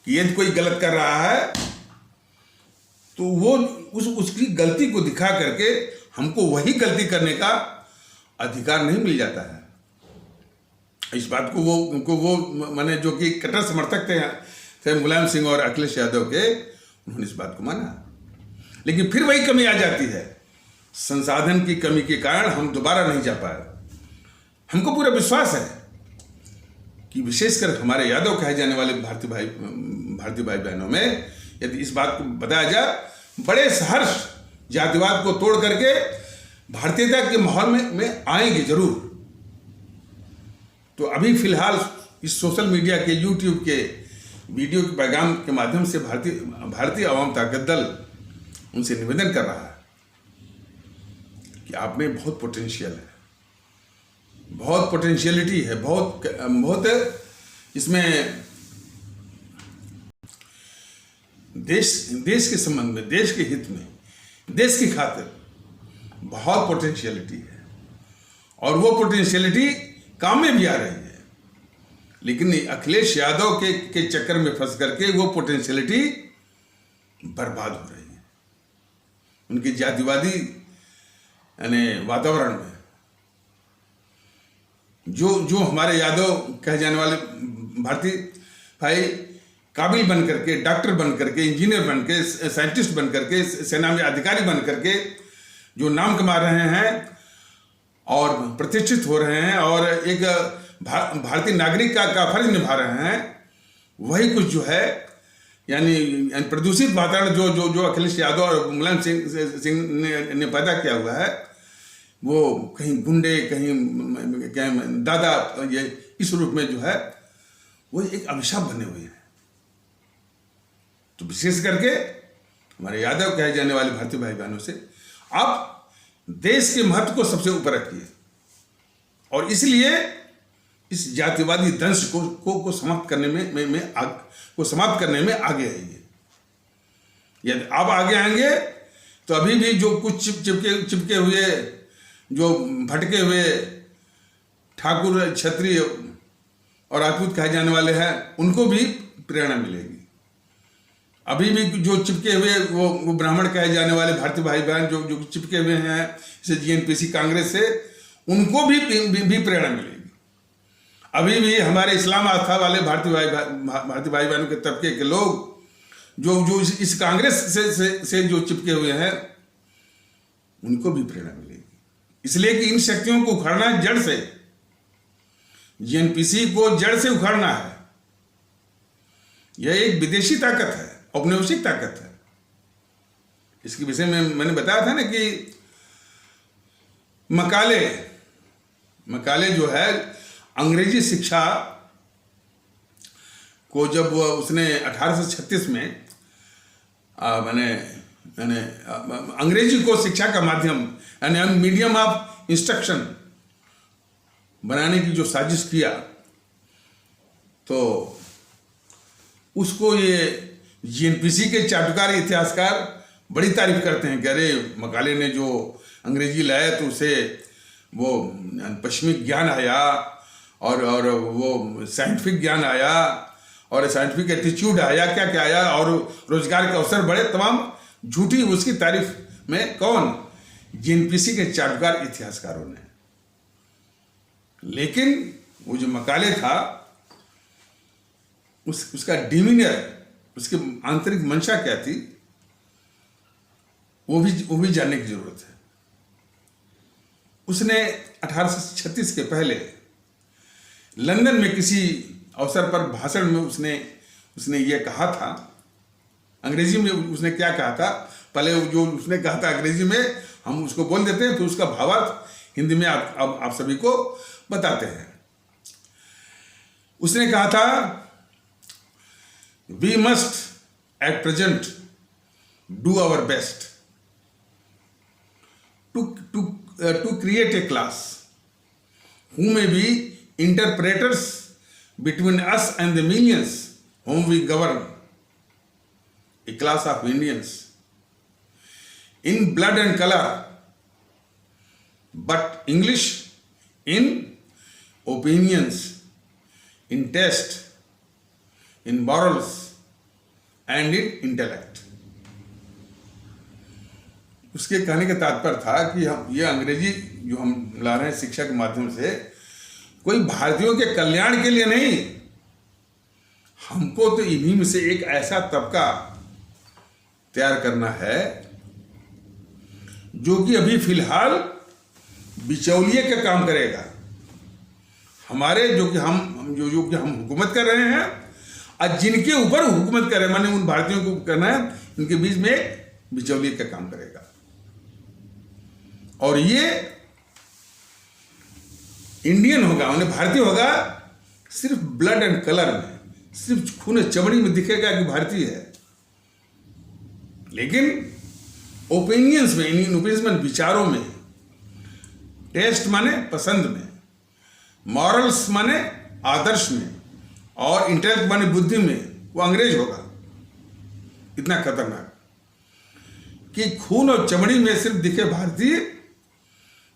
कि यदि कोई गलत कर रहा है तो वो उसकी गलती को दिखा करके हमको वही गलती करने का अधिकार नहीं मिल जाता है। इस बात को वो माने जो कि कट्टर समर्थक थे मुलायम सिंह और अखिलेश यादव के, उन्होंने इस बात को माना। लेकिन फिर वही कमी आ जाती है, संसाधन की कमी के कारण हम दोबारा नहीं जा पाए। हमको पूरा विश्वास है कि विशेषकर हमारे यादव कहे जाने वाले भारतीय भाई बहनों में यदि इस बात को बताया जाए, बड़े सहर्ष जातिवाद को तोड़ करके भारतीयता के माहौल में आएंगे जरूर। तो अभी फिलहाल इस सोशल मीडिया के, यूट्यूब के वीडियो के पैगाम के माध्यम से भारतीय अवाम ताकत दल उनसे निवेदन कर रहा है कि आप में बहुत पोटेंशियल है, बहुत पोटेंशियलिटी है, बहुत इसमें देश के संबंध में, देश के हित में, देश की खातिर बहुत पोटेंशियलिटी है और वो पोटेंशियलिटी काम में भी आ रही है। लेकिन अखिलेश यादव के चक्कर में फंस करके वो पोटेंशियलिटी बर्बाद हो रही है उनके जातिवादी यानी वातावरण में। जो हमारे यादव कहे जाने वाले भारतीय भाई काबिल बन करके, डॉक्टर बन करके, इंजीनियर बन के, साइंटिस्ट बन करके, सेना में अधिकारी बन करके जो नाम कमा रहे हैं और प्रतिष्ठित हो रहे हैं और एक भारतीय नागरिक का फर्ज निभा रहे हैं, वही कुछ जो है यानी प्रदूषित वातावरण जो अखिलेश यादव और मुलायम सिंह ने पैदा किया हुआ है, वो कहीं गुंडे, कहीं दादा, ये इस रूप में जो है वो एक अभिशाप बने हुए हैं। तो विशेष करके हमारे यादव कहे जाने वाले भारतीय भाई बहनों से आप देश के महत्व को सबसे ऊपर रखिए और इसलिए इस जातिवादी दंश को समाप्त करने में आगे आइए। यदि आप आगे आएंगे तो अभी भी जो कुछ चिपके हुए, जो भटके हुए ठाकुर, क्षत्रिय और राजपूत कहे जाने वाले हैं, उनको भी प्रेरणा मिलेगी। अभी भी जो चिपके हुए वो ब्राह्मण कहे जाने वाले भारतीय भाई बहन जो चिपके हुए हैं जैसे जीएनपीसी कांग्रेस से, उनको भी प्रेरणा मिलेगी। अभी भी हमारे इस्लाम आस्था वाले भारतीय भाई बहनों के तबके के लोग जो इस कांग्रेस से जो चिपके हुए हैं, उनको भी प्रेरणा मिलेगी। इसलिए कि इन शक्तियों को उखाड़ना है जड़ से, जीएनपीसी को जड़ से उखाड़ना है। यह एक विदेशी ताकत है, औपनिवेशिक ताकत है। इसके विषय में मैंने बताया था ना कि मकाले जो है अंग्रेजी शिक्षा को जब उसने 1836 में मैंने अंग्रेजी को शिक्षा का माध्यम यानी मीडियम ऑफ इंस्ट्रक्शन बनाने की जो साजिश किया, तो उसको ये जीएनपीसी के चाटुकार इतिहासकार बड़ी तारीफ करते हैं कि अरे मकाले ने जो अंग्रेजी लाया तो उसे वो पश्चिमी ज्ञान आया और वो साइंटिफिक ज्ञान आया और साइंटिफिक एटीट्यूड आया, क्या आया, और रोजगार के अवसर बढ़े। तमाम झूठी उसकी तारीफ में कौन? जीएनपीसी के चाटुकार इतिहासकारों ने। लेकिन वो जो मकाले था उसका डिमीनियर, उसकी आंतरिक मंशा क्या थी, वो भी जानने की जरूरत है। उसने 1836 के पहले लंदन में किसी अवसर पर भाषण में उसने ये कहा था, अंग्रेजी में उसने क्या कहा था, पहले जो उसने कहा था अंग्रेजी में हम उसको बोल देते हैं, फिर उसका भावार्थ हिंदी में आप सभी को बताते हैं। उसने कहा था, we must at present do our best to create a class who may be interpreters between us and the millions whom we govern, a class of Indians in blood and color, but English in opinions, in taste, in morals and in intellect. उसके कहने का तात्पर्य था कि हम ये अंग्रेजी जो हम ला रहे हैं शिक्षा के माध्यम से, कोई भारतीयों के कल्याण के लिए नहीं, हमको तो इन्हीं में से एक ऐसा तबका तैयार करना है जो कि अभी फिलहाल बिचौलिए का काम करेगा। हमारे जो कि हम हुकूमत कर रहे हैं और जिनके ऊपर हुकूमत कर रहे हैं, माने उन भारतीयों को करना है, इनके बीच में एक बिचौलिए का काम करेगा। और ये इंडियन होगा, उन्हें भारतीय होगा सिर्फ ब्लड एंड कलर में, सिर्फ खून चमड़ी में दिखेगा कि भारतीय है, लेकिन ओपिनियंस में, इन ओपिनियंस में, विचारों में, टेस्ट माने पसंद में, मॉरल्स माने आदर्श में, और इंटेलेक्ट माने बुद्धि में वो अंग्रेज होगा। इतना खतरनाक कि खून और चमड़ी में सिर्फ दिखे भारतीय,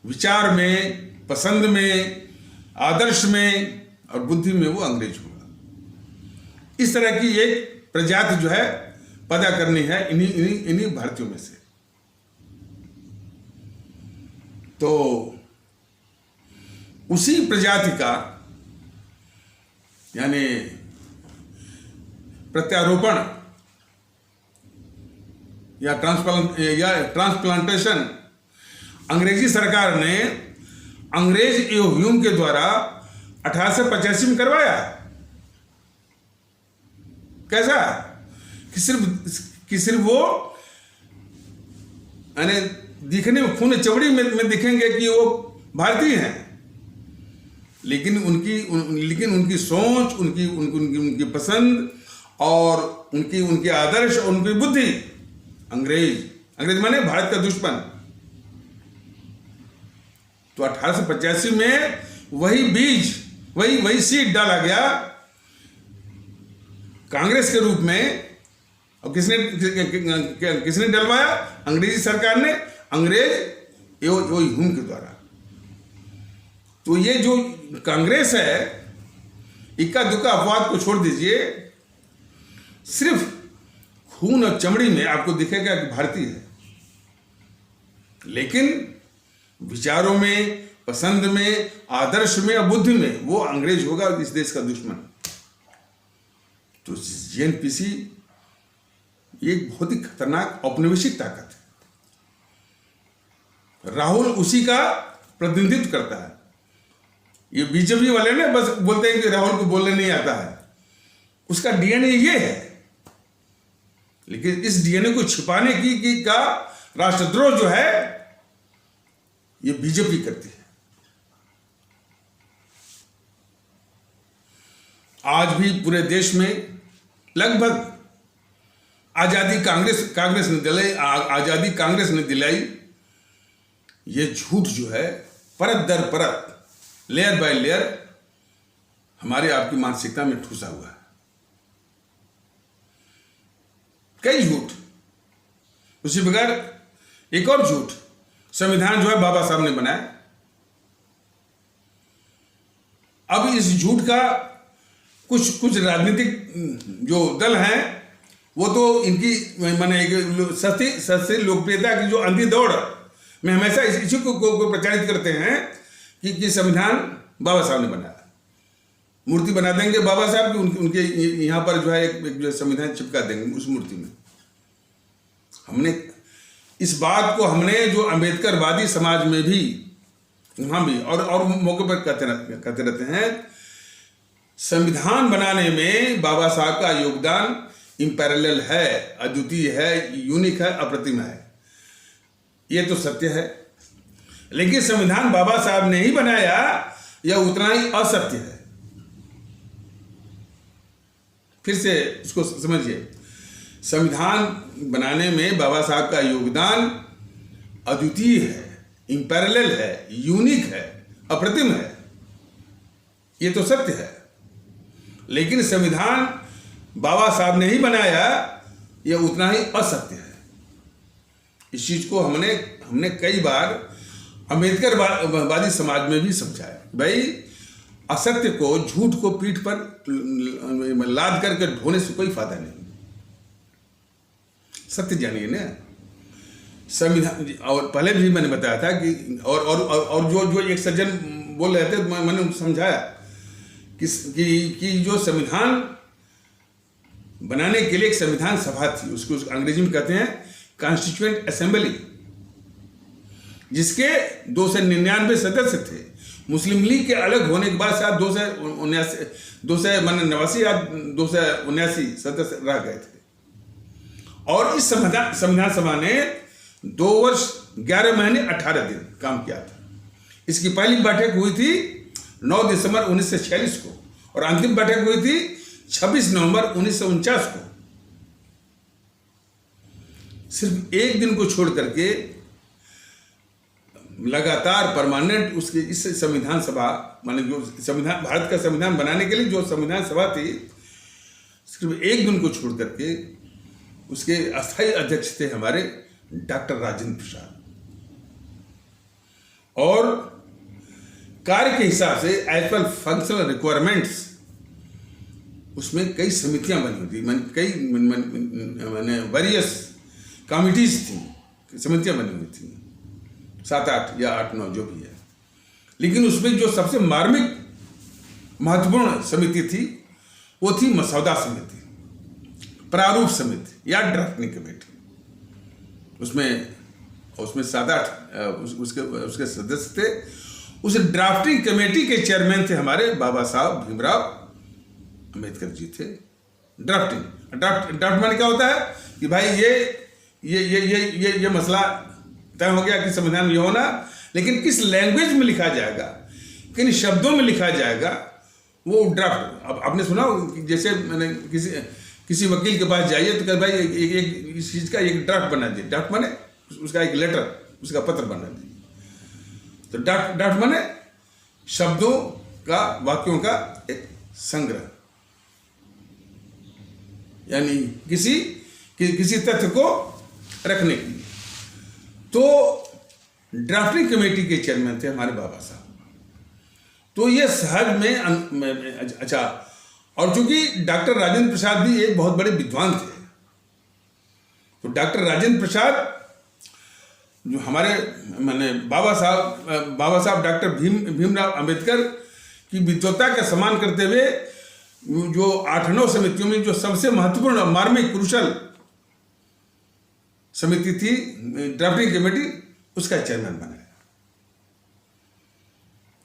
विचार में, पसंद में, आदर्श में और बुद्धि में वो अंग्रेज होगा। इस तरह की एक प्रजाति जो है पैदा करनी है इन्हीं भारतीयों में से। तो उसी प्रजाति का यानी प्रत्यारोपण या ट्रांसप्लांटेशन अंग्रेजी सरकार ने अंग्रेज ह्यूम के द्वारा 1885 में करवाया। कैसा कि सिर्फ वो यानी दिखने में खून चमड़ी में दिखेंगे कि वो भारतीय हैं, लेकिन उनकी सोच, उनकी पसंद और उनके आदर्श और उनकी बुद्धि अंग्रेज माने भारत का दुश्मन। तो 1885 में वही बीज, वही सीड डाला गया कांग्रेस के रूप में। और किसने डलवाया? अंग्रेजी सरकार ने, अंग्रेज ह्यूम के द्वारा। तो ये जो कांग्रेस है, इक्का दुक्का अपवाद को छोड़ दीजिए, सिर्फ खून और चमड़ी में आपको दिखेगा कि भारतीय है, लेकिन विचारों में, पसंद में, आदर्श में और बुद्धि में वो अंग्रेज होगा, इस देश का दुश्मन। तो जेएनपीसी एक बहुत ही खतरनाक औपनिवेशिक ताकत है। राहुल उसी का प्रतिनिधित्व करता है। ये बीजेपी वाले ने बस बोलते हैं कि राहुल को बोलने नहीं आता है, उसका डीएनए ये है। लेकिन इस डीएनए को छिपाने की का राष्ट्रद्रोह जो है ये बीजेपी करती है। आज भी पूरे देश में लगभग आजादी कांग्रेस ने दिलाई। ये झूठ जो है परत दर परत, लेयर बाय लेयर हमारे आपकी मानसिकता में ठूसा हुआ है। कई झूठ, उसी बगैर एक और झूठ, संविधान जो है बाबा साहब ने बनाया। अब इस झूठ का कुछ राजनीतिक जो दल हैं वो तो इनकी माने सस्ती लोकप्रियता की जो अंधी दौड़ में हमेशा इसी को प्रचारित करते हैं कि संविधान बाबा साहब ने बनाया। मूर्ति बना देंगे बाबा साहब की, उनके यहाँ पर जो है एक जो संविधान चिपका देंगे उस मूर्ति में। हमने इस बात को जो अम्बेडकरवादी समाज में भी, वहाँ भी और मौके पर कहते रहते हैं, संविधान बनाने में बाबा साहब का योगदान इम्पैरेलल है, अद्वितीय है, यूनिक है, अप्रतिम है। ये तो सत्य है, लेकिन संविधान बाबा साहब ने ही बनाया यह उतना ही असत्य है। फिर से इसको समझिए, संविधान बनाने में बाबा साहब का योगदान अद्वितीय है, इम्पैरेलल है, यूनिक है, अप्रतिम है। ये तो सत्य है, लेकिन संविधान बाबा साहब ने ही बनाया यह उतना ही असत्य है। इस चीज को हमने कई बार अम्बेडकरवादी समाज में भी समझाया। भाई असत्य को, झूठ को पीठ पर लाद करके ढोने से कोई फायदा नहीं, सत्य जानिए ना। संविधान, और पहले भी मैंने बताया था कि और जो एक सज्जन बोल रहे थे, मैंने समझाया कि जो संविधान बनाने के लिए एक संविधान सभा थी, उसको अंग्रेजी में कहते हैं कॉन्स्टिट्यूएंट असेंबली। जिसके 299 सदस्य थे। मुस्लिम लीग के अलग होने के बाद शायद 279 या 279 सदस्य रह गए थे। और इस संविधान सभा ने 2 वर्ष 11 महीने 18 दिन काम किया था। इसकी पहली बैठक हुई थी 9 दिसंबर 1946 को और अंतिम बैठक हुई थी 26 नवंबर 1949 को। सिर्फ एक दिन को छोड़ करके लगातार परमानेंट उसके इस संविधान सभा, माने जो संविधान, भारत का संविधान बनाने के लिए जो संविधान सभा थी, सिर्फ एक दिन को छोड़ करके उसके अस्थायी अध्यक्ष थे हमारे डॉक्टर राजेंद्र प्रसाद। और कार्य के हिसाब से एज पर फंक्शनल रिक्वायरमेंट्स उसमें कई समितियां बनी हुई थी, कई वेरियस कमिटीज थी, समितियां बनी हुई थी, 7-8 या 8-9 जो भी है। लेकिन उसमें जो सबसे मार्मिक महत्वपूर्ण समिति थी वो थी मसौदा समिति, प्रारूप समिति या ड्राफ्टिंग कमेटी। उसमें 7-8 उसके सदस्य थे। उस ड्राफ्टिंग कमेटी के चेयरमैन थे हमारे बाबा साहब भीमराव अंबेडकर जी थे। ड्राफ्ट माने क्या होता है कि भाई ये मसला तय हो गया कि संविधान में ये होना, लेकिन किस लैंग्वेज में लिखा जाएगा, किन शब्दों में लिखा जाएगा, वो ड्राफ्ट। अब आपने सुना जैसे मैंने किसी वकील के पास जाइए तो कहते भाई इस चीज का एक ड्राफ्ट बना दिए। ड्राफ्ट माने उसका एक लेटर, उसका पत्र बना दिए। तो ड्राफ्ट माने शब्दों का, वाक्यों का एक संग्रह, यानी किसी तथ्य को रखने के लिए। तो ड्राफ्टिंग कमेटी के चेयरमैन थे हमारे बाबा साहब। तो ये सहज में अच्छा, और चूंकि डॉक्टर राजेंद्र प्रसाद भी एक बहुत बड़े विद्वान थे, तो डॉक्टर राजेंद्र प्रसाद जो हमारे माने बाबा साहब डॉक्टर भीमराव अंबेडकर की विद्वता का सम्मान करते हुए जो 8-9 समितियों में जो सबसे महत्वपूर्ण मार्मिक क्रूशल समिति थी ड्राफ्टिंग कमेटी, उसका चेयरमैन बनाया।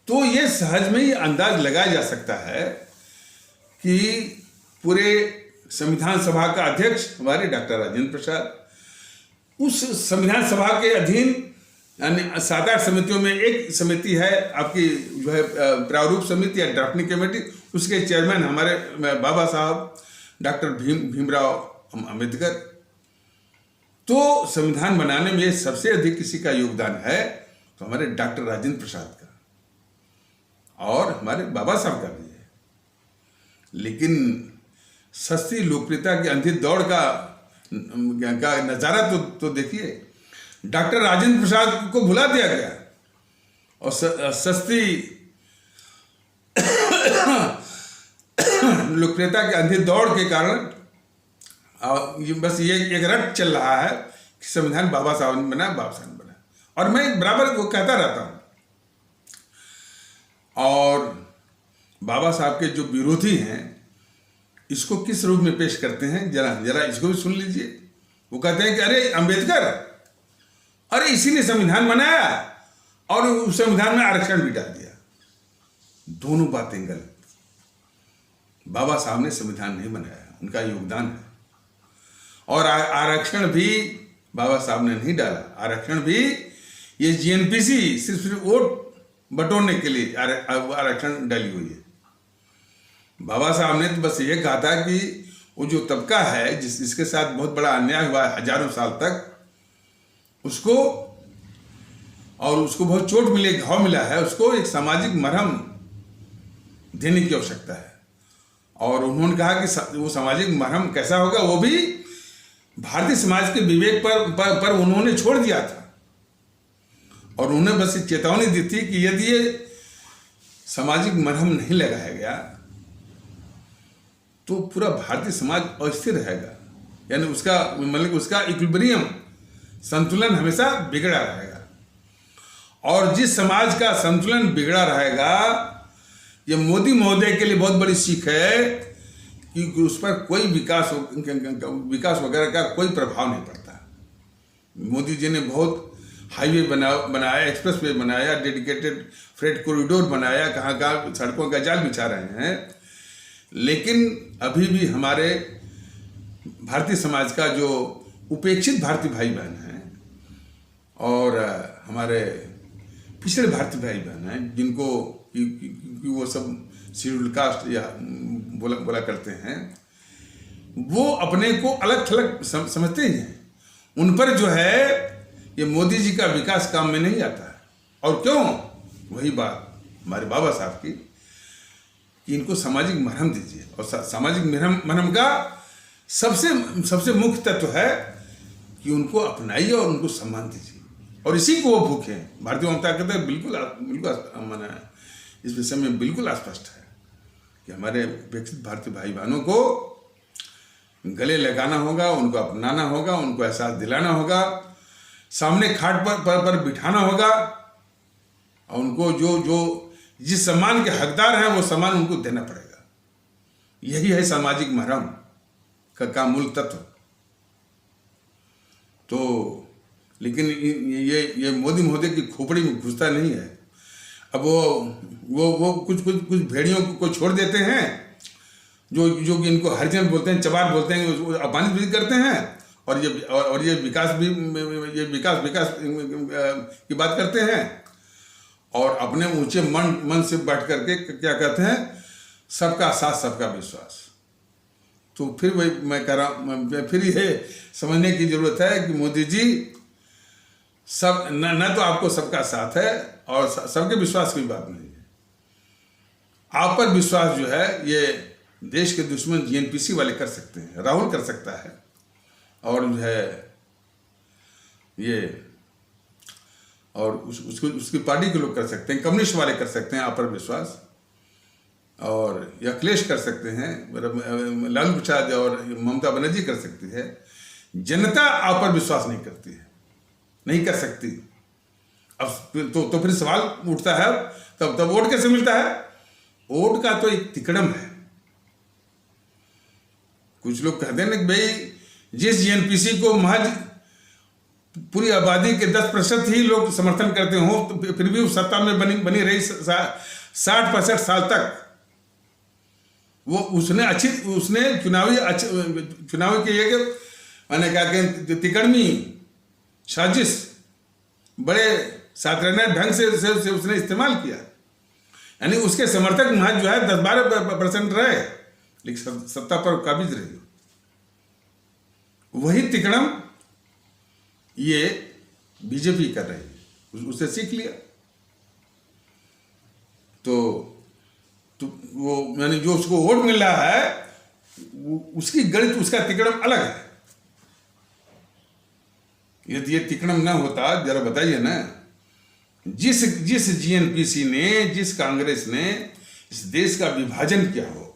तो ये सहज में ही अंदाज लगाया जा सकता है कि पूरे संविधान सभा का अध्यक्ष हमारे डॉक्टर राजेंद्र प्रसाद, उस संविधान सभा के अधीन यानी 7-8 समितियों में एक समिति है आपकी जो है प्रारूप समिति या ड्राफ्टिंग कमेटी, उसके चेयरमैन हमारे बाबा साहब डॉक्टर भीमराव अंबेडकर। तो संविधान बनाने में सबसे अधिक किसी का योगदान है तो हमारे डॉक्टर राजेंद्र प्रसाद का और हमारे बाबा साहब का भी है। लेकिन सस्ती लोकप्रियता की अंधी दौड़ का नजारा तो देखिए, डॉक्टर राजेंद्र प्रसाद को भुला दिया गया और सस्ती लोकप्रियता की अंधी दौड़ के कारण बस ये एक रट चल रहा है कि संविधान बाबा साहब ने बनाया, बाबा साहब ने बनाया। और मैं बराबर वो कहता रहता हूं। और बाबा साहब के जो विरोधी हैं इसको किस रूप में पेश करते हैं, जरा इसको भी सुन लीजिए। वो कहते हैं कि अरे अंबेडकर, अरे इसी ने संविधान बनाया और उस संविधान में आरक्षण भी डाल दिया। दोनों बातें गलत। बाबा साहब ने संविधान नहीं बनाया, उनका योगदान है। और आरक्षण भी बाबा साहब ने नहीं डाला। आरक्षण भी ये जीएनपीसी सिर्फ वोट बटोरने के लिए आरक्षण डाली हुई है। बाबा साहब ने तो बस ये कहा था कि वो जो तबका है जिसके साथ बहुत बड़ा अन्याय हुआ है हजारों साल तक, उसको बहुत चोट मिले, घाव मिला है, उसको एक सामाजिक मरहम देने की आवश्यकता है। और उन्होंने कहा कि वो सामाजिक मरहम कैसा होगा वो भी भारतीय समाज के विवेक पर उन्होंने छोड़ दिया था। और उन्हें बस चेतावनी दी थी कि यदि ये सामाजिक मरहम नहीं लगाया गया तो पूरा भारतीय समाज अस्थिर रहेगा, यानी उसका इक्विलिब्रियम, संतुलन हमेशा बिगड़ा रहेगा। और जिस समाज का संतुलन बिगड़ा रहेगा, ये मोदी महोदय के लिए बहुत बड़ी सीख है कि उस पर कोई विकास वगैरह का कोई प्रभाव नहीं पड़ता। मोदी जी ने बहुत हाईवे बनाया, एक्सप्रेस वे बनाया, डेडिकेटेड फ्रेट कॉरिडोर बनाया, कहाँ कहाँ सड़कों का जाल बिछा रहे हैं। लेकिन अभी भी हमारे भारतीय समाज का जो उपेक्षित भारतीय भाई बहन हैं और हमारे पिछड़े भारतीय भाई बहन हैं, जिनको कि वो सब शेड्यूल कास्ट या बोला करते हैं, वो अपने को अलग थलग समझते ही हैं। उन पर जो है ये मोदी जी का विकास काम में नहीं आता है। और क्यों? वही बात हमारे बाबा साहब की कि इनको सामाजिक मरहम दीजिए। और सामाजिक मरहम का सबसे मुख्य तत्व है कि उनको अपनाइए और उनको सम्मान दीजिए। और इसी को वो भूखे हैं। भारतीय जनता कहते हैं बिल्कुल मैंने इस विषय में बिल्कुल स्पष्ट है कि हमारे विकसित भारतीय भाई बहनों को गले लगाना होगा, उनको अपनाना होगा, उनको एहसास दिलाना होगा, सामने खाट पर बिठाना होगा और उनको जो जिस सम्मान के हकदार हैं वो सम्मान उनको देना पड़ेगा। यही है सामाजिक मरहम का मूल तत्व। तो लेकिन ये मोदी महोदय की खोपड़ी में घुसता नहीं है। अब वो कुछ भेड़ियों को छोड़ देते हैं जो कि इनको हरिजन बोलते हैं, चबार बोलते हैं, अपमानित भी करते हैं और ये विकास की बात करते हैं और अपने ऊंचे मन से बैठ करके क्या कहते हैं, सबका साथ सबका विश्वास। तो फिर वही मैं कह रहा हूँ, फिर ये समझने की जरूरत है कि मोदी जी सब न तो आपको सबका साथ है और सबके विश्वास की बात नहीं है। आप पर विश्वास जो है ये देश के दुश्मन जीएनपीसी वाले कर सकते हैं, राहुल कर सकता है और जो है ये और उसकी पार्टी के लोग कर सकते हैं, कम्युनिस्ट वाले कर सकते हैं आप पर विश्वास, और या अखिलेश कर सकते हैं, लालू प्रसाद और ममता बनर्जी कर सकती है। जनता आप पर विश्वास नहीं करती है, नहीं कर सकती। अब तो फिर सवाल उठता है तब वोट कैसे मिलता है? वोट का तो एक तिकड़म है। कुछ लोग कहते हैं ना कि भाई जिस जीएनपीसी को महज पूरी आबादी के 10% ही लोग समर्थन करते हो, तो फिर भी वो सत्ता में बनी रही 60-65 साल तक, वो उसने चुनावी के ये मैंने कहा कि तिकड़मी साजिश बड़े सातरना ढंग से उसने इस्तेमाल किया। यानी उसके समर्थक महज जो है 10-12% रहे, लेकिन सत्ता पर काबिज रही। वही तिकड़म ये बीजेपी कर रही है, उससे सीख लिया। तो वो यानी जो उसको वोट मिल रहा है उसकी गणित, उसका तिकड़म अलग है। यदि ये तिकड़म ना होता, जरा बताइए ना, जिस जीएनपीसी ने, जिस कांग्रेस ने इस देश का विभाजन किया हो,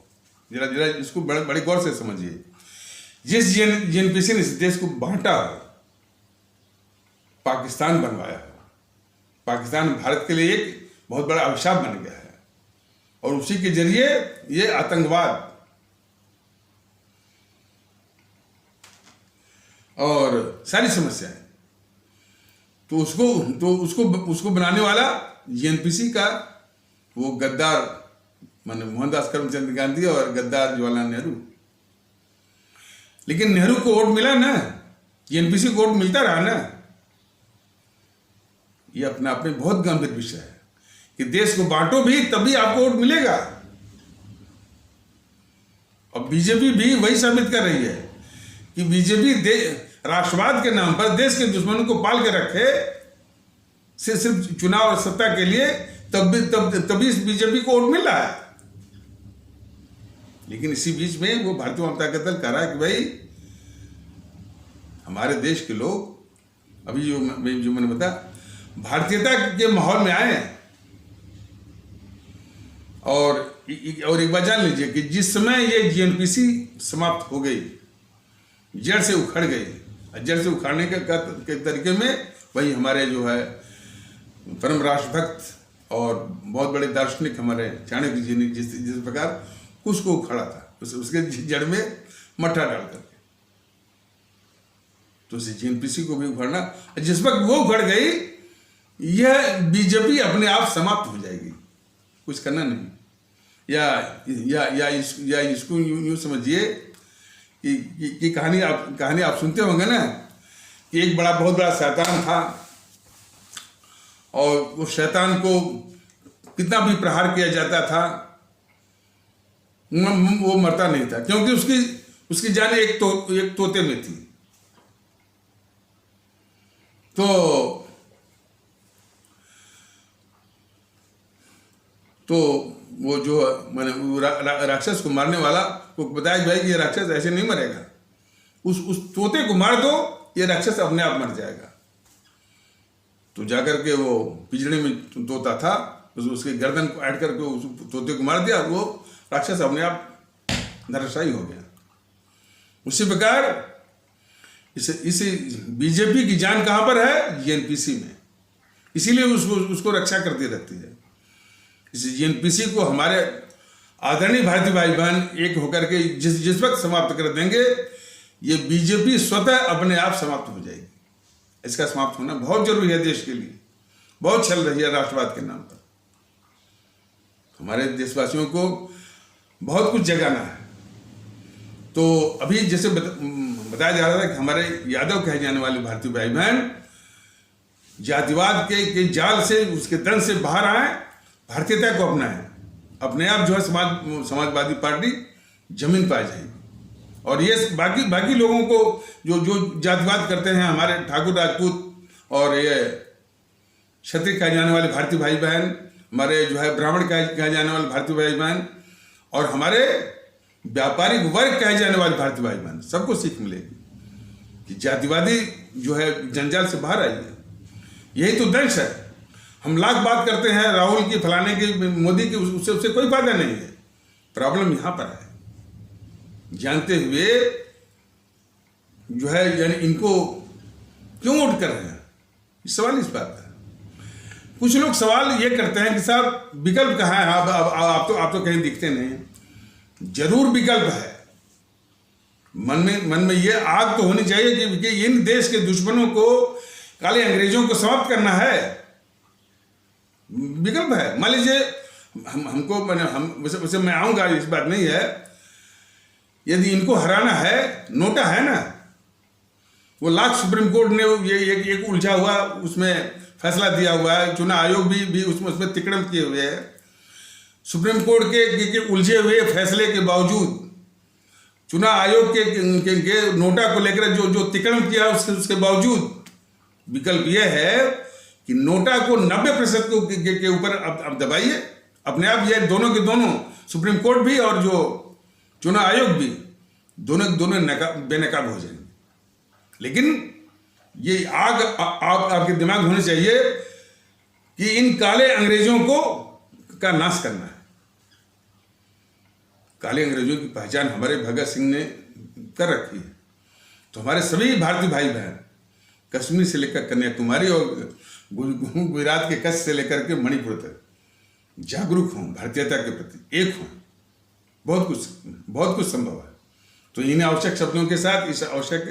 जरा इसको बड़े गौर से समझिए। जिस जीएनपीसी ने इस देश को बांटा हो, पाकिस्तान बनवाया हो, पाकिस्तान भारत के लिए एक बहुत बड़ा अभिशाप बन गया है और उसी के जरिए ये आतंकवाद और सारी समस्याएं, तो उसको बनाने वाला जीएनपीसी का वो गद्दार माने मोहनदास करमचंद गांधी और गद्दार जवाहरलाल नेहरू। लेकिन नेहरू को वोट मिला ना, जीएनपीसी को वोट मिलता रहा ना। ये अपने आप में बहुत गंभीर विषय है कि देश को बांटो भी तभी आपको वोट मिलेगा। और बीजेपी भी वही साबित कर रही है कि बीजेपी राष्ट्रवाद के नाम पर देश के दुश्मनों को पाल के रखे सिर्फ चुनाव और सत्ता के लिए, तभी इस बीजेपी को वोट मिल रहा है। लेकिन इसी बीच में वो भारतीय जनता दल कह रहा है कि भाई हमारे देश के लोग अभी जो मैंने बताया भारतीयता के माहौल में आए हैं। और एक बात जान लीजिए कि जिस समय ये जीएनपीसी समाप्त हो गई, जड़ से उखड़ गई, जड़ से उखाड़ने के तरीके में वही हमारे जो है परम राष्ट्रभक्त और बहुत बड़े दार्शनिक हमारे चाणक्य जी ने जिस प्रकार उसको उखाड़ा था, उसके जड़ में मट्ठा डाल करके। तो उसे जेएनपीसी को भी उखड़ना, जिस वक्त वो उखड़ गई यह बीजेपी अपने आप समाप्त हो जाएगी, कुछ करना नहीं। या इसको यूं समझिए कि कहानी आप सुनते होंगे ना कि एक बहुत बड़ा शैतान था और वो शैतान को कितना भी प्रहार किया जाता था वो मरता नहीं था, क्योंकि उसकी जान एक तोते में थी। तो वो जो मैंने राक्षस को मारने वाला को बताया कि भाई ये राक्षस ऐसे नहीं मरेगा, उस तोते को मार दो, ये राक्षस अपने आप मर जाएगा। तो जाकर के वो पिंजरे में तोता था, उसके गर्दन को ऐड करके उस तोते को मार दिया, वो राक्षस अपने आप धराशायी हो गया। उसी प्रकार इस बीजेपी की जान कहाँ पर है? जेएनपीसी में, इसीलिए उसको रक्षा करती रहती है। इस जेएनपीसी को हमारे आदरणीय भारतीय भाई बहन एक होकर के जिस वक्त समाप्त कर देंगे, ये बीजेपी स्वतः अपने आप समाप्त हो जाएगी। इसका समाप्त होना बहुत जरूरी है देश के लिए। बहुत चल रही है राष्ट्रवाद के नाम पर, हमारे देशवासियों को बहुत कुछ जगाना है। तो अभी जैसे बताया जा रहा था कि हमारे यादव कहे जाने वाले भारतीय भाई बहन जातिवाद के जाल से, उसके दंश से बाहर आए, भारतीयता को अपनाएं, अपने आप जो है समाजवादी पार्टी जमीन पा जाएगी। और ये बाकी लोगों को जो जातिवाद करते हैं, हमारे ठाकुर राजपूत और ये क्षत्रिय कहे जाने वाले भारतीय भाई बहन, हमारे जो है ब्राह्मण कहे जाने वाले भारतीय भाई बहन और हमारे व्यापारिक वर्ग कहे जाने वाले भारतीय भाई बहन, सबको सीख मिलेगी कि जातिवादी जो है जंजाल से बाहर आइए। यही तो दंश है। हम लाख बात करते हैं राहुल की, फलाने की, मोदी की, उससे कोई फायदा नहीं है। प्रॉब्लम यहां पर है, जानते हुए जो है यानी इनको क्यों वोट कर रहे हैं, सवाल इस बात है। कुछ लोग सवाल ये करते हैं कि साहब विकल्प कहाँ है? आप तो कहीं दिखते नहीं। जरूर विकल्प है, मन में ये आग तो होनी चाहिए कि इन देश के दुश्मनों को, काले अंग्रेजों को समाप्त करना है। विकल्प है। मान लीजिए हमको वैसे मैं आऊंगा, इस बात नहीं है। यदि इनको हराना है, नोटा है ना, वो लाख सुप्रीम कोर्ट ने ये एक उलझा हुआ उसमें फैसला दिया हुआ है, चुनाव आयोग भी उसमें तिकड़म किए हुए है। सुप्रीम कोर्ट के उलझे हुए फैसले के बावजूद चुनाव आयोग के नोटा को लेकर जो तिकड़म किया उसके बावजूद विकल्प यह है कि नोटा को 90% के ऊपर अब दबाइए, अपने आप ये दोनों के दोनों, सुप्रीम कोर्ट भी और जो चुनाव आयोग भी, दोनों बेनकाब हो जाएंगे। लेकिन ये आग आपके दिमाग में होनी चाहिए कि इन काले अंग्रेजों का नाश करना है। काले अंग्रेजों की पहचान हमारे भगत सिंह ने कर रखी है। तो हमारे सभी भारतीय भाई बहन, कश्मीर से लेकर कन्याकुमारी और गुजरात के कच्छ से लेकर के मणिपुर तक जागरूक हों, भारतीयता के प्रति एक हों। बहुत कुछ संभव है। तो इन आवश्यक शब्दों के साथ इस आवश्यक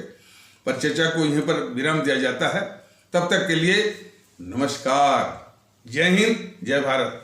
परिचर्चा को यहीं पर विराम दिया जाता है। तब तक के लिए नमस्कार। जय हिंद, जय भारत।